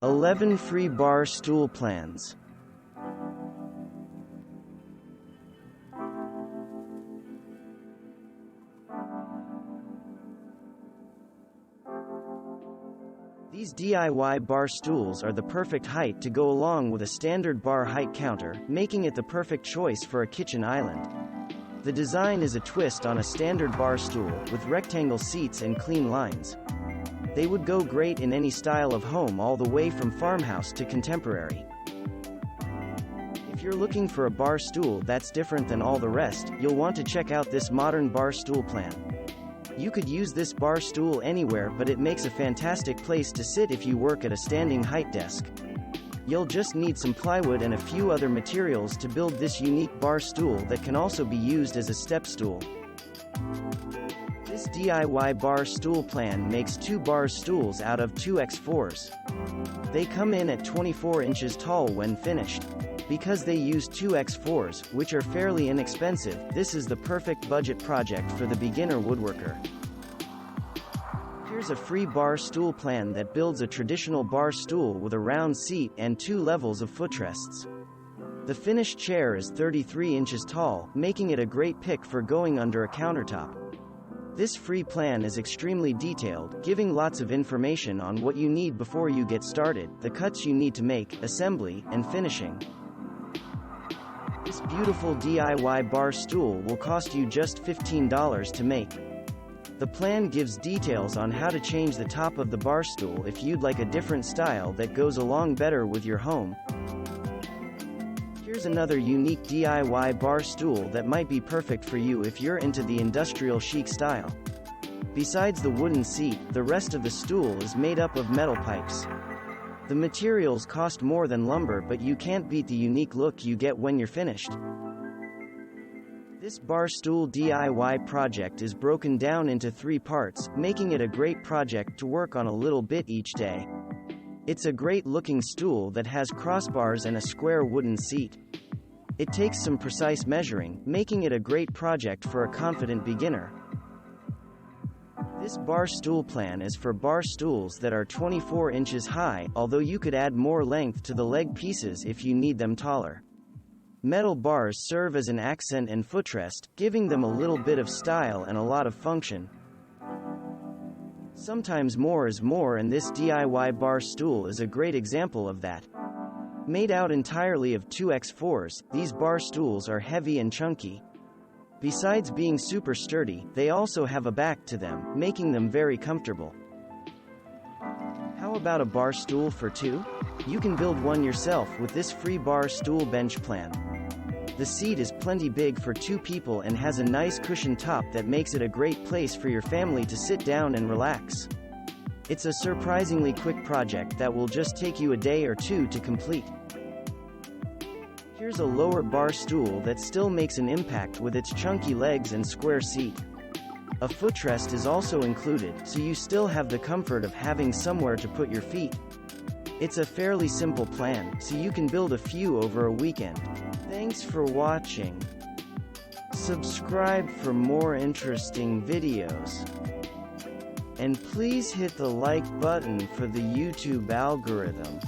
11 free bar stool plans. These DIY bar stools are the perfect height to go along with a standard bar height counter, making it the perfect choice for a kitchen island. The design is a twist on a standard bar stool, with rectangle seats and clean lines. They would go great in any style of home, all the way from farmhouse to contemporary. If you're looking for a bar stool that's different than all the rest, you'll want to check out this modern bar stool plan. You could use this bar stool anywhere, but it makes a fantastic place to sit if you work at a standing height desk. You'll just need some plywood and a few other materials to build this unique bar stool that can also be used as a step stool. This DIY bar stool plan makes 2 bar stools out of 2x4s. They come in at 24 inches tall when finished. Because they use 2x4s, which are fairly inexpensive, this is the perfect budget project for the beginner woodworker. Here's a free bar stool plan that builds a traditional bar stool with a round seat and 2 levels of footrests. The finished chair is 33 inches tall, making it a great pick for going under a countertop. This free plan is extremely detailed, giving lots of information on what you need before you get started, the cuts you need to make, assembly, and finishing. This beautiful DIY bar stool will cost you just $15 to make. The plan gives details on how to change the top of the bar stool if you'd like a different style that goes along better with your home. Here's another unique DIY bar stool that might be perfect for you if you're into the industrial chic style. Besides the wooden seat, the rest of the stool is made up of metal pipes. The materials cost more than lumber, but you can't beat the unique look you get when you're finished. This bar stool DIY project is broken down into 3 parts, making it a great project to work on a little bit each day. It's a great looking stool that has crossbars and a square wooden seat. It takes some precise measuring, making it a great project for a confident beginner. This bar stool plan is for bar stools that are 24 inches high, although you could add more length to the leg pieces if you need them taller. Metal bars serve as an accent and footrest, giving them a little bit of style and a lot of function. Sometimes more is more, and this DIY bar stool is a great example of that. Made out entirely of 2x4s, these bar stools are heavy and chunky. Besides being super sturdy, they also have a back to them, making them very comfortable. How about a bar stool for 2? You can build one yourself with this free bar stool bench plan. The seat is plenty big for 2 people and has a nice cushioned top that makes it a great place for your family to sit down and relax. It's a surprisingly quick project that will just take you a day or 2 to complete. Here's a lower bar stool that still makes an impact with its chunky legs and square seat. A footrest is also included, so you still have the comfort of having somewhere to put your feet. It's a fairly simple plan, so you can build a few over a weekend. Thanks for watching. Subscribe for more interesting videos. And please hit the like button for the YouTube algorithm.